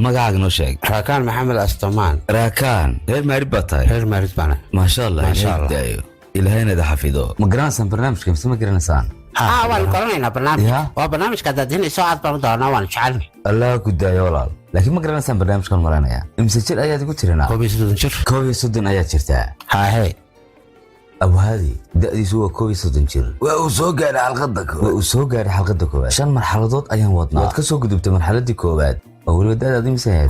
magacaaga noo sheeg. Raakaan Maxamed Astamaan. Raakaan reer maarid baa tahay. Reer maarid bana. Maasha Allah. Ilaahayna da xafido. Ma garanaysan barnaamijka mise ma garanaysaan? waan qoranaynaa barnaamij. Waa barnaamijka dadinayso aad baan doonaa waan jecelnahay. Allah ku daayo walaal. Laakiin ma garanaysaan barnaamijkan maranaya. Imse jir ayaad ku tirinaa? 30 ayaad jirtaa. Haye. Abu Hadi da'diisu waa 30 jir. Waa uu soo gaaray xalqada koowaad. 5 marxaladood ayaan wadnaa. Waad ka soo gudubtay marxaladii koowaad. أول بدأت أدي مساعد.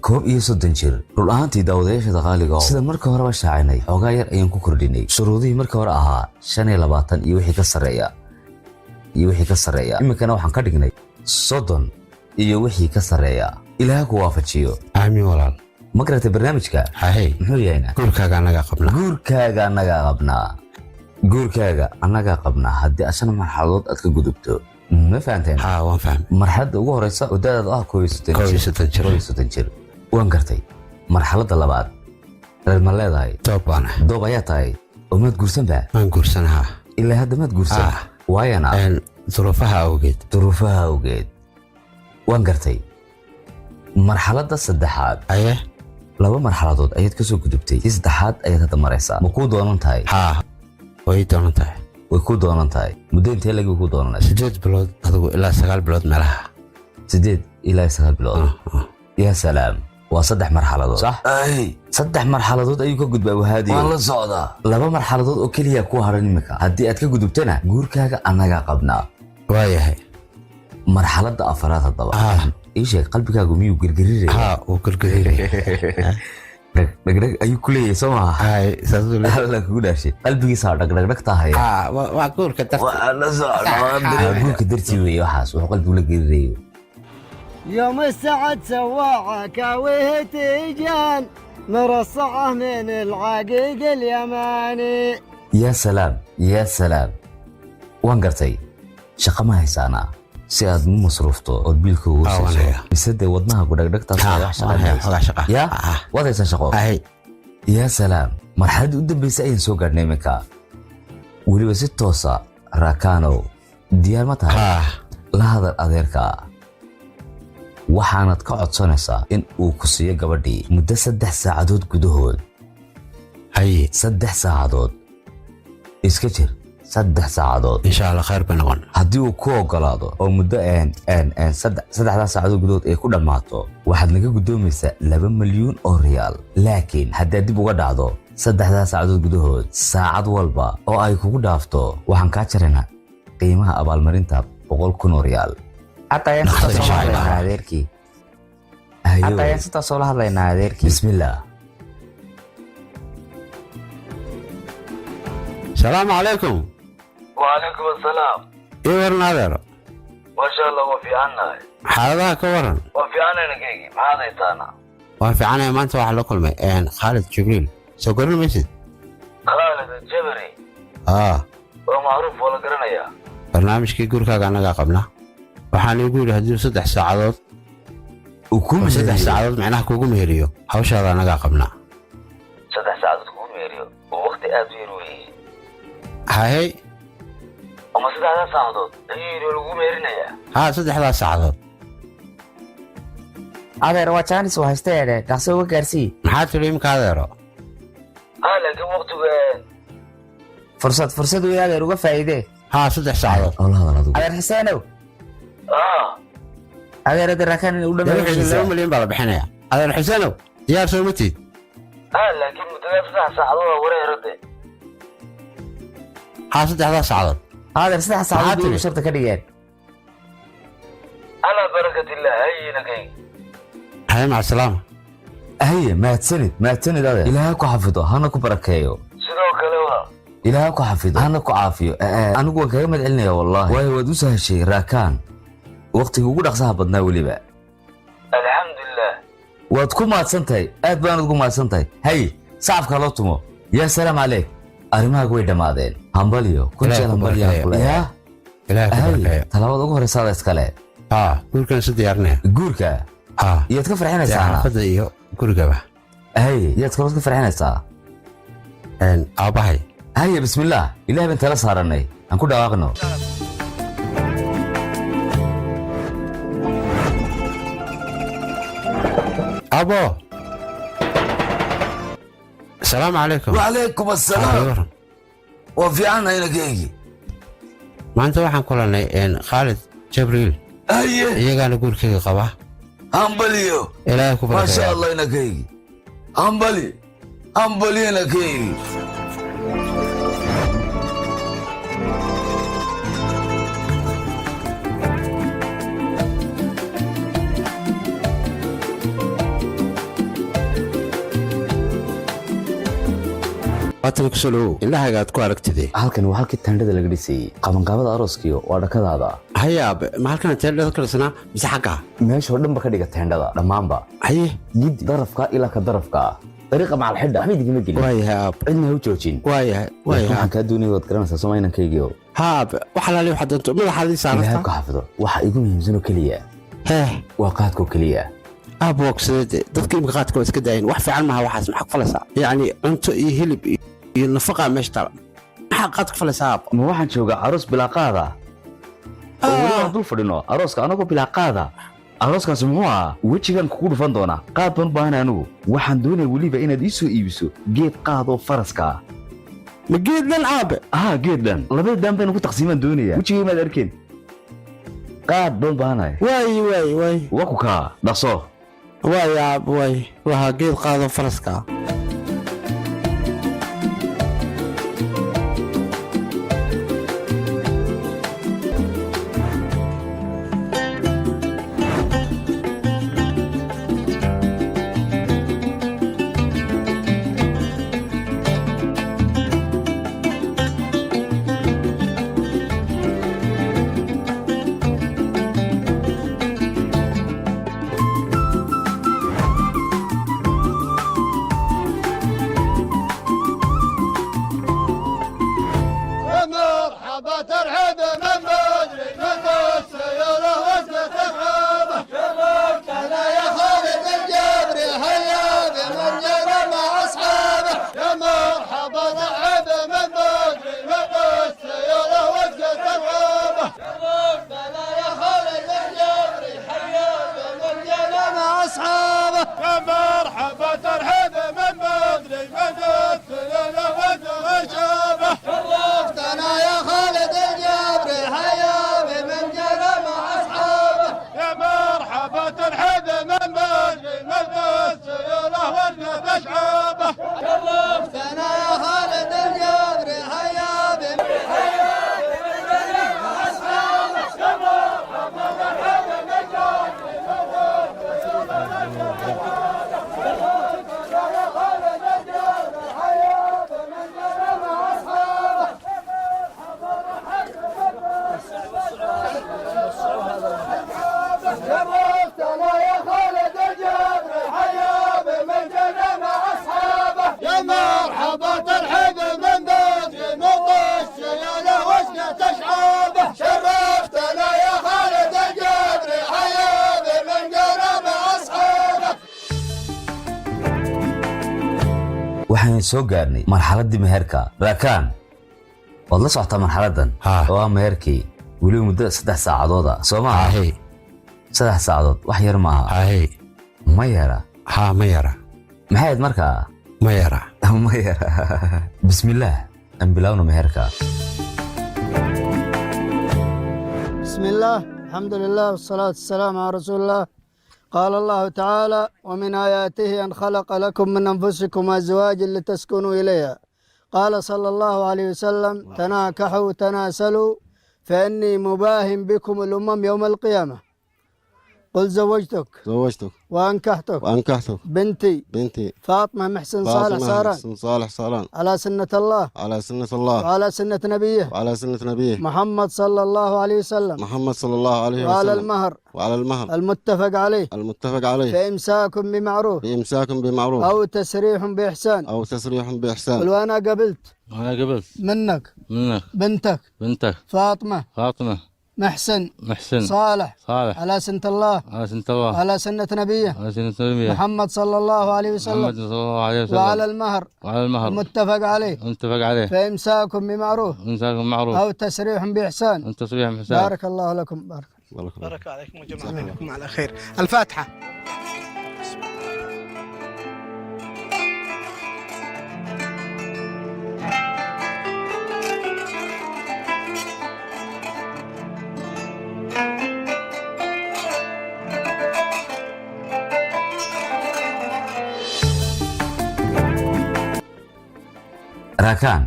كوب يصدق شير. رولان تداود إيش دقالق. سيد مركه هرب الشاعرني. عقاير أيام كوكرديني. شروطي مركه هرأها. شني لبعضن يوحي كسرية. إما كانوا حنكرديني. صدن يوحي كسرية. إلى كوافة شيو. أمي ولا. مقرة برنامج كا. هاي. محورينا. جوركا أنا قبنا. هدي أصلا مرحلات أتك جدبته. ما فهمتين. وان فهم. مرحلة ugu horeysa wadada كويس jir. waan gartay. marxaladda labaad. reer ma leedahay? Doob ayaa tahay. oo maad guursan baa? Waan guursanaha. Ilaa hadda maad guursan. Waayana. duruufaha awgeed. waan gartay. marxaladda saddexaad. Aye. 2 marxaladood ayaad ka soo gudubtay. saddexaad ayaad hadda maraysaa. Ma ku doonan tahay? way doonan tahay. way ku doonan tahay. muddo intee lagu ku doonanaysaa? 8 bilood adigu ilaa 9 bilood meelaha. 8 ilaa 9 bilood. يا سلام وصدح مرحلة صح؟ أي صدح مرحلة أيوة كجود بوهادي والله صعدة 2 مرحلة أكلها كوهرني مكا هدي أتكجود بتنا جور كاجا أنا جا قبنا وياه مرحلة أفراد الضباب إيش قلبك جميل وجرجري وجرجري رجرج أيوة كلية سمع هاي سأقول لا كقول شيء قلبي صار رجرج تاهي وأقول كتفت وأنا صار أقول كدرتي وياحس وقلبي ولا جري يوم السعد سواعك وهتيجان مرصعه من العقيق اليماني يا سلام وان قرتي شقة ما هيسانا سياد مو مصروفته والبيلكو وسيسو بسد ودناها قدقدقتا شقة يا وضعيسا شقو يا سلام مرحلة قدام بيساين سو قرني مكا ولي وسيد توسا راكانو ديار متى لا هذا الأذيركا waxaanad ka codsanaysaa in uu ku siiyo gabadhii muddo 3 saacadood gudahood. 3 saacadood. iska jir 3 saacadood. insha Allah khayr banoon. haddii uu ku ogolaado oo muddo 3 saacadood gudahood ay ku dhamaato waxaad naga gudoomaysaa 2 milyan oo riyaal. laakiin haddii dib uga dhacdo 3 saacadood gudahood saacad walba oo ay kugu dhaafto waxaan ka jaraynaa qiimaha abaalmarinta 100,000 oo riyaal. حتى ينسى صلاة الله نادركي بسم الله. السلام عليكم. وعليكم السلام. ايه ورنا ما شاء الله وفي عنا حالها كورن وفي عنا نقيقي هذا يتانا وفي عنا ما انت واحد لكل يعني خالد جبريل سوكرنا ميسي خالد الجبري ومعروف ولا قرنيا برنامج كي يقول كاك انا قبله waxaan igu yiraahdaa 3 saacadood oo ku 3 saacadood macnaha kugu meeriyo hawshaada anaga qabnaa 3 saacadood kugu meeriyo oo waqti aad u yar weeyay hay ama 3 saacadood ayuu lagu meerinayaa 3 saacadood adeer waa chance oo haysteede dhaqso uga gaarsii maxaa tiri imka adeero laakiin waqtiga fursad weey adeer uga faa'iidee 3 saacadood adeer Xusseenow adeer rakan u dhameeyay 2 milyan baa la bixinaya adeer Xusseenow diyaar soo matid laakiin muddo 3 saacadood wareerade 3 saacadood adeer 3 saacadood oo sharta ka dhigeen ala barakatillah haynakay hay ma salaam hay ma tsanid adeer ilaahay ku xafido hana ku barakeeyo sidoo kale waa ilaahay ku xafido hana ku caafiyo anigu waan kaga madcelinaya wallahi way wad u sahashay raakaan waqtiga ugu dhaqsaha badnaa waliba alxamdulillah waad ku maadsantahay aad baan ugu maadsantahay hay saafka loo tumo ya salaam alayk arimaha way dhamaadeen hambaliyo kun jeer hambaliyo ya ilaahay talaabada ugu horeysa iskale guurkan si diyaarnaa guurka yaad ka farxinaysaa xaafada iyo gurigaba yaad ka farxinaysaa aabahay hay bismillah ilaahay baan tala saaranay aan ku dhawaaqno ابو السلام عليكم. وعليكم السلام. وفي عنا هنا كيجي ما انت waxaan kulanay Khalid Jibril iyagaana guurkayga qaba. Ambaliyo ilaahay ku barakeeyo. Masha Allah hina kaygi. Ambali hina kaygi. Aad ku soo ilaahay aad ku aragtidee. Halkan waa halkii tandhada laga dhisay. Qabanqaabada arooskiyo waa dhakadaada. Hayaab ma halkan tandhada kala sanaa mise xagga? Meesha oo dhan ba ka dhiga tandhada dhamaanba. Haye gid darafka ilaa ka darafka. Dariiqa macal xidha Axmed igama gelin. Waayahay cidna u joojin. waayahay waxaan ka doonay wad garanaysaa Soomaalian kaygiyo. haab waxa la leeyahay xadanto madaxaadii saarta. Ilaahay ka xafido waxa igu muhiimsan oo kaliya waa qaadko kaliya. aboogsade dadka imka qaadka waa iska daayeen wax fiican maaha waxaas maxaa falaysaa yani cunto iyo hilib iyo nafaqa meesha tala maxaa qaadka falaysaa ma waxaan joogaa aroos bilaa qaada wali dul fadhino arooska anagoo bilaa qaada arooskaas muxuu ahaa wejigan kugu dhufan doona qaad ban baan anigu waxaan doonay waliba inaad ii soo iibiso geed qaado faraska ma geed dhan aabe geed dhan labada daan baan ku taqsiimaan doonaya wejigay maad arkeen qaad ban baanay waay waa ku kaa dhaqso waay waa geed qaado faraska waxaan soo gaarnay marxaladii meherka raakaan wad la socota marxaladan oo meherkii wali muddo 3 saacadood soo ma aha 3 saacadood wax yar ma aha ma yara ma yara maxay markaa ma yara bismillaah an bilawno meherka bismillaah alxamdulillaah wassalaatu wassalaamu calaa rasuulillaah قال الله تعالى ومن آياته أن خلق لكم من أنفسكم أزواجا لتسكنوا إليها قال صلى الله عليه وسلم تناكحوا تناسلوا فإني مباهم بكم الأمم يوم القيامة قل زوجتك وأنكحتك بنتي فاطمة محسن صالح ساران على سنة الله وعلى سنة نبيه محمد صلى الله عليه وسلم وعلى المهر المتفق عليه فإمساك بمعروف أو تسريح بإحسان قل وأنا قبلت منك بنتك فاطمة محسن صالح على سنة الله على سنة نبيه محمد صلى الله عليه وسلم وعلى المهر المتفق عليه فإمساك بمعروف أو تسريح بإحسان بارك الله لكم بارك عليكم وجمعكم على خير. الفاتحة. raakaan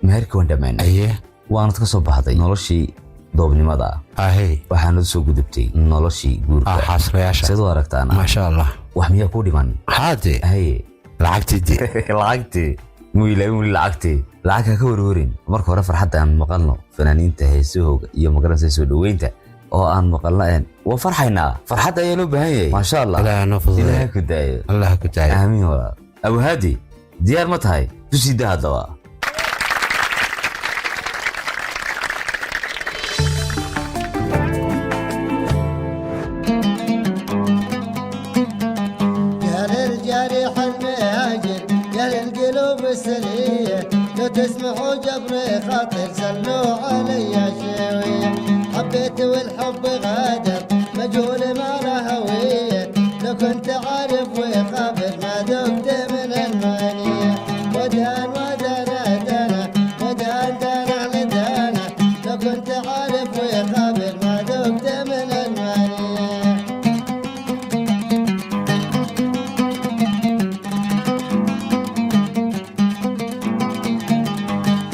meherkii waan dhammaynay waanad ka soo baxday noloshii doobnimada waxaanad soo gudubtay noloshii guurka sidoo aragtaana maasha allah wax miyaa ku dhiman lacagtii muilaamin lacagka ka warwarin marka hore farxadda aan maqalno fanaaniinta heesahooga iyo magaranaysa soo dhaweynta oo aan maqalna waa farxaynaa farxad ayaa loo baahan yahay maasha allah ilaaha ku daayo amiin walaal abu haadi diyaar ma tahay tusida haddaba تسمحوا جبري خاطر سلوا علي شوية حبيت والحب غادر مجهول ما له هوية لو كنت عارف وخابر ما ذقت من المانية ودان ودانا دانا ودان دانا لدانا لو كنت عارف وخابر ما ذقت من المانية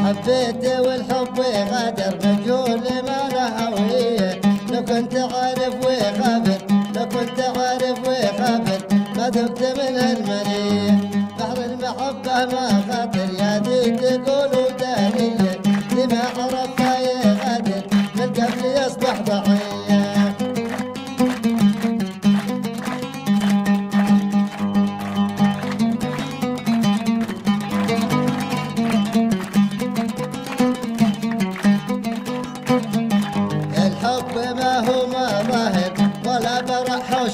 حبيت والحب غادر مجهول ما له هوية لو كنت عارف وخابر لو كنت عارف وخابر ما ذقت من المنية بحر المحبة ما خاطر يا ذي تقولوا دانية لما عرفها يغادر من قبل يصبح ضحية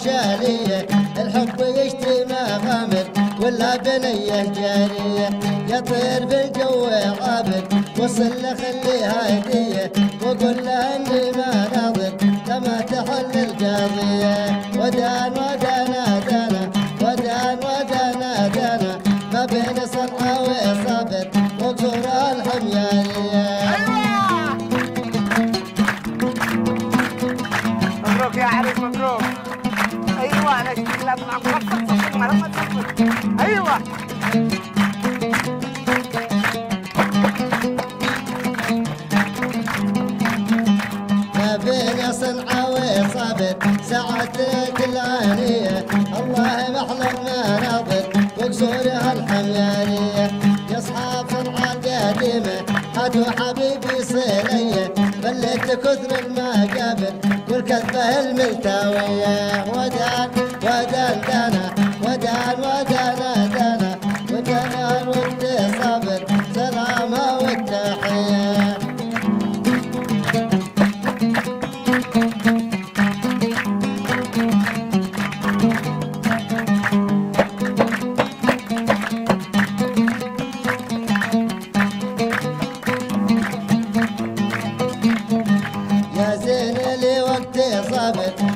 شالية الحب يشتري مغامر ولا بنية جارية يطير بالجو عابر وصل له خليها هدية وقول له اني ما ناظر لما تحل القضية ودان ودانا دانا ودان ودانا دانا ما بين صنعاء وصابر وقصور الحميانية مبروك يا عريس مبروك ايوه انا اشتغل مع مخصص مرمى ايوه ما بين صنعاء وصابر ساعة الآنية الله محلى المناظر وقصورها الحميانية يا اصحاب صنعاء القديمة هاتوا حبيبي صينية بليت كثر المقابر والكذبة الملتوية ودان ودان دانا ودان ودانا دانا ودانا الود صابر سلامة والتحية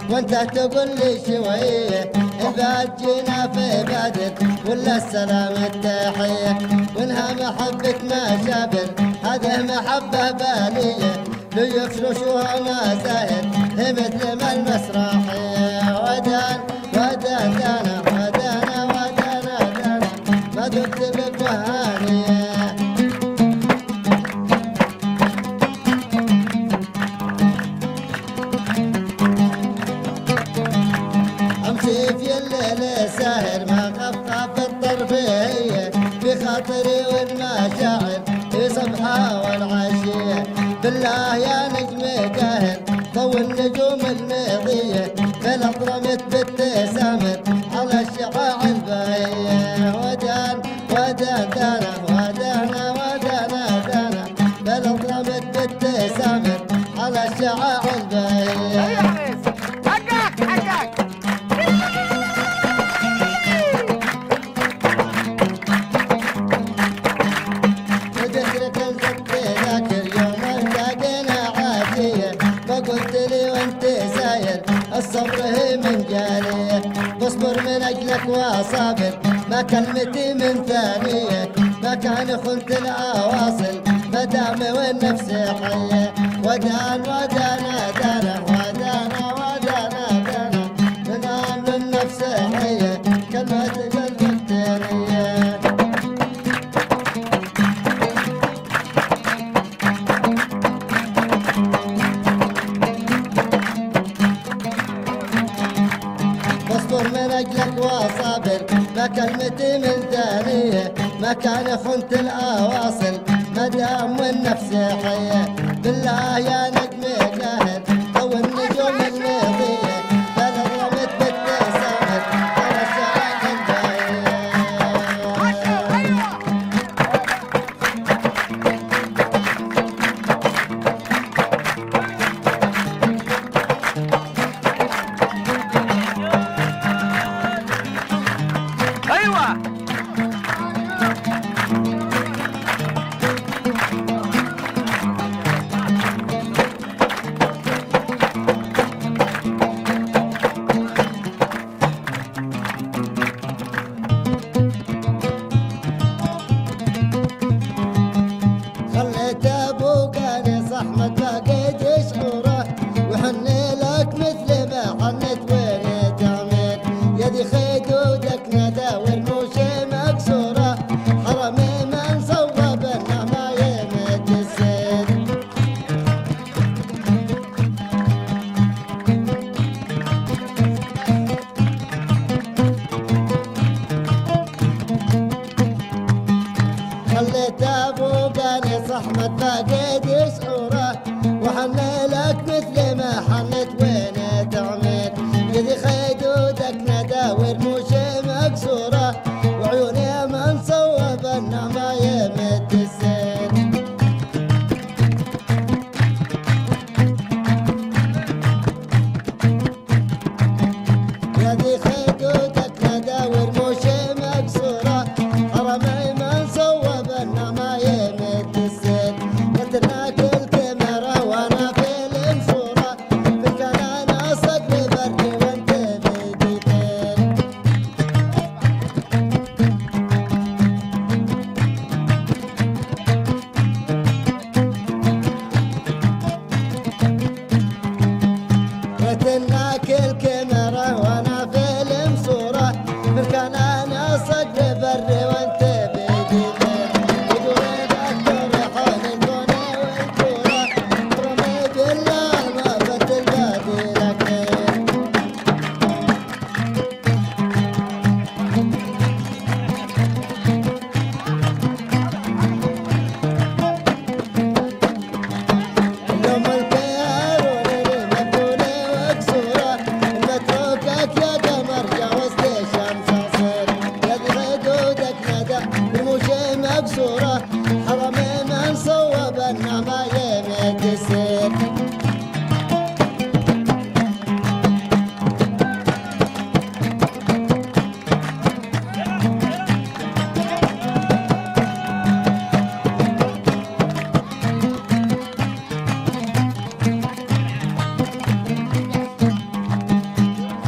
وانت تقول لي شوية بعد جينا في بادر ولا السلام التحية وانها محبة ما شابر هذه محبة بالية لو يفرشوها ما زاهر هي مثل ما المسرحية ودان ودان دانا ودانا ودانا دانا ما ذقت بك وهانية بخاطري والمشاعر في صبحها والعشية بالله يا نجم قاهر ضوي النجوم الماضية فالأطرمت بالتسامر على الشعاع الباهية ودان ودان دانا ودانا ودانا دانا فالأطرمت بالتسامر على الشعاع الباهية حقك حقك الصبر هي من جارية بصبر من أجلك وصابر ما كلمتي من ثانية ما كان خلت الأواصل مدام والنفس حية ودان ودانا دانا ودانا ودانا دانا مدام النفس حية كلمة قلب التانية واصبر من اجلك وصابر ما كلمتي من ثانية ما كان خنت الاواصل ما دام والنفس حية بالله يا نجمي قاهر او النجوم المضية بلا رمت بالتسامر على الشراك الباية ايوه خليت ابوك انس احمد فاقد شعوره وحني لك مثل ما حنت وين تعمل يدي خدودك ندى والموشي مكسوره حرمي من صوب النعمه يمد السيد خليت ابوك انس احمد فاقد شعوره وحني لك مثل ما حنت وين تعمل يدي خدودك ندى والموشي مكسوره وعيوني من صوب النعمه يمد السيد يدي خدودك ندى والموشي مكسوره حرمي من صوب النعمه يمد السيد قلتلك الكاميرا وانا في المنصوره في الكنان اصدق بري وانت بديتين قلتلك الكاميرا وانا في المنصوره في الكنان اصدق بري وانت بديتين ودوري بكتور حول الكون والكوره رمي بالله ما بدل بادي لكين يوم الكياروني مبدولي وكسوره متروكك يا قمر جاوزت الشمس عصير يدي خدودك ندى وموشي مكسوره حرمي من صوب النعمه يمد السير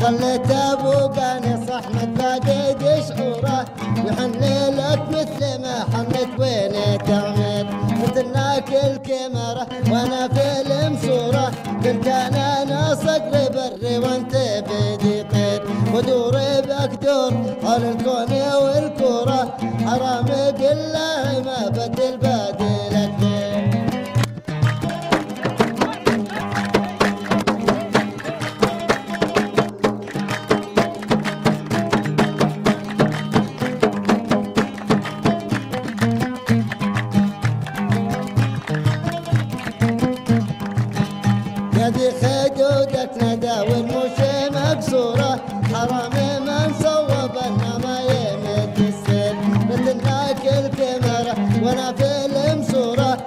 خليت ابوك انس احمد فاقد شعوره وحني لك مثل ما حنت وين تعمل قلتلك الكاميرا وانا في المنصوره كل كان انا صقر بري وانت بديقين ودوري بقدور حول الكون والكوره حرامي بالله ما بدل بادي لكين يدي خدودك ندى والموشي مكسوره حرامي من صوب النعمه يمد السير مثلناك الكاميرا وانا في المنصوره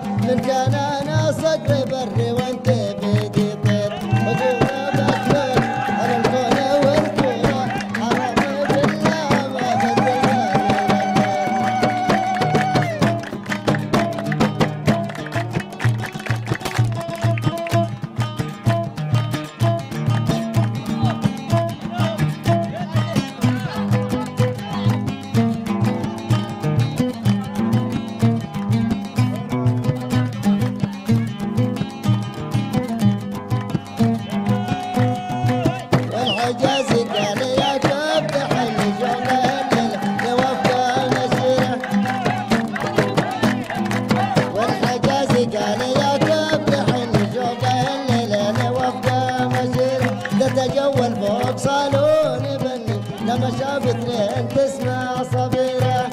لما شاف اثنين تسمع صفيرة.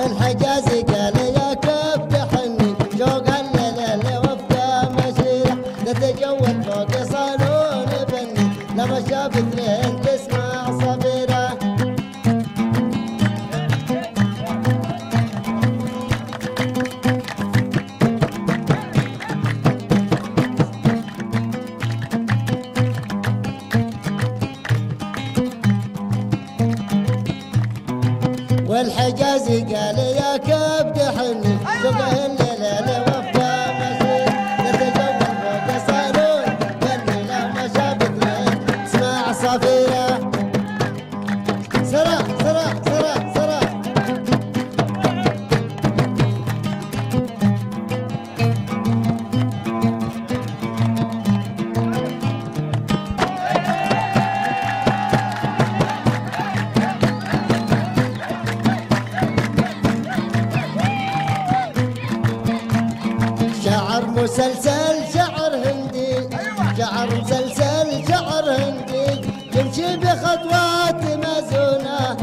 الحجازي قال يا كبد حني شوق الليل وفقه مشيرة تتجول فوق صالون بني لما شاف اثنين تسمع صفيرة. والحجازي قال يا كبد حني شوقه الليل وفقه مشير نتجول فوق صالون بني لما شاف اثنين تسمع صفيرة. سرى سرى سرى سرى شعر مسلسل شعر هندي شعر مسلسل شعر هندي يمشي بخطوات مزونة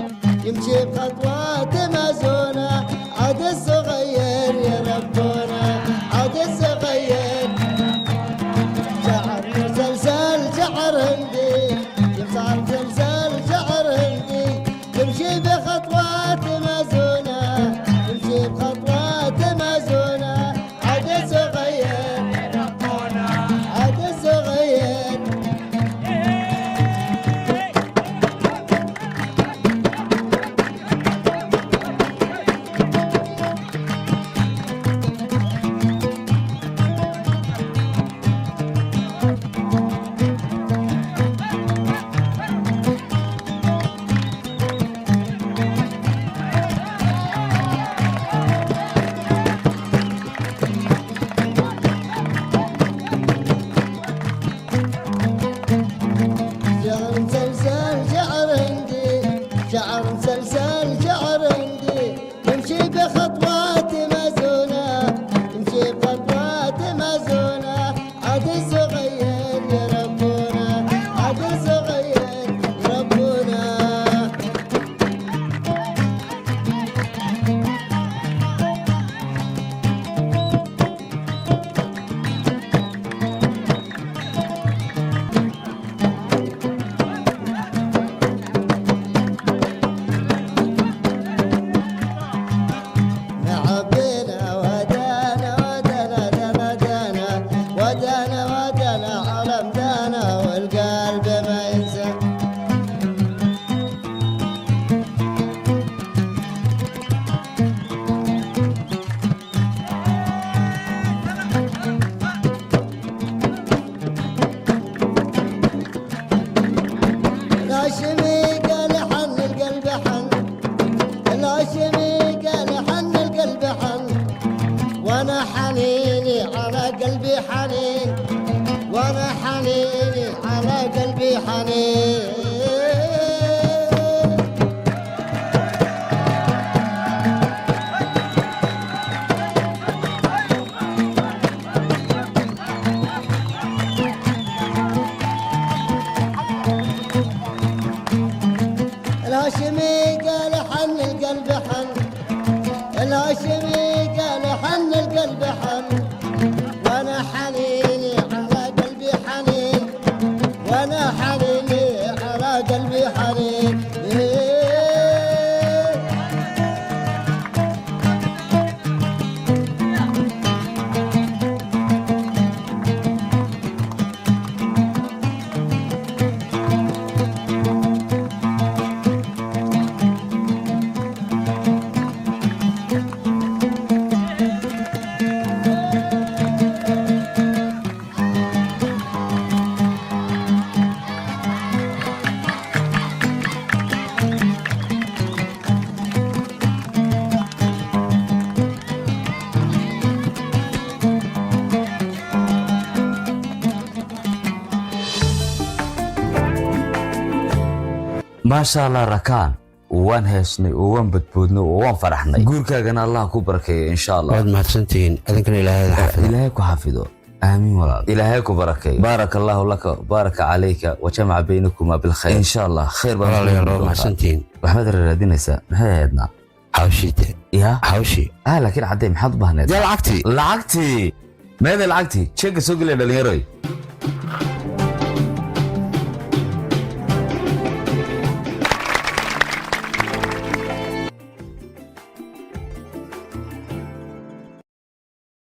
يمشي بخطوات مزونة عاد الصغير يربونا عاد الصغير. شعر مسلسل شعر هندي شعر مسلسل شعر هندي يمشي بخطوات مزونة يمشي بخطوات مزونة عاد الصغير عاد الصغير. شعر مسلسل شعر هندي شعر مسلسل شعر هندي يمشي بخطوات مزونة يمشي بخطوات مزونة عاد الصغير يربونا عاد الصغير يربونا. عبينا ودانا ودانا دانا دانا ودانا ودانا على مدانا والقلب ما ينسى. الهاشمي قال حن القلب حن الهاشمي قال حن القلب حن وانا حنيني على قلبي حنين وانا حنيني على قلبي حنين. الهاشمي قال حن القلب حن الهاشمي قال حن القلب حن وانا حنيني على قلبي حنين وانا حنيني على قلبي حنين. maasha allah rakaan waan heesnay oo waan badboodnay oo waan faraxnay guurkaagana allah ku barakeeyo insha allah waad mahadsantihiin adinkana ilaahay xafido ilaahay ku xafido آمين ولا إلهي كبركي بارك الله لك بارك عليك وجمع بينكما بالخير إن شاء الله خير والله يا رب محسنتين محمد الردين نساء هادنا حوشيته يا حوشي لكن عدي محط بهنا دي لعقتي ماذا لعقتي تشيك سوق لي دليروي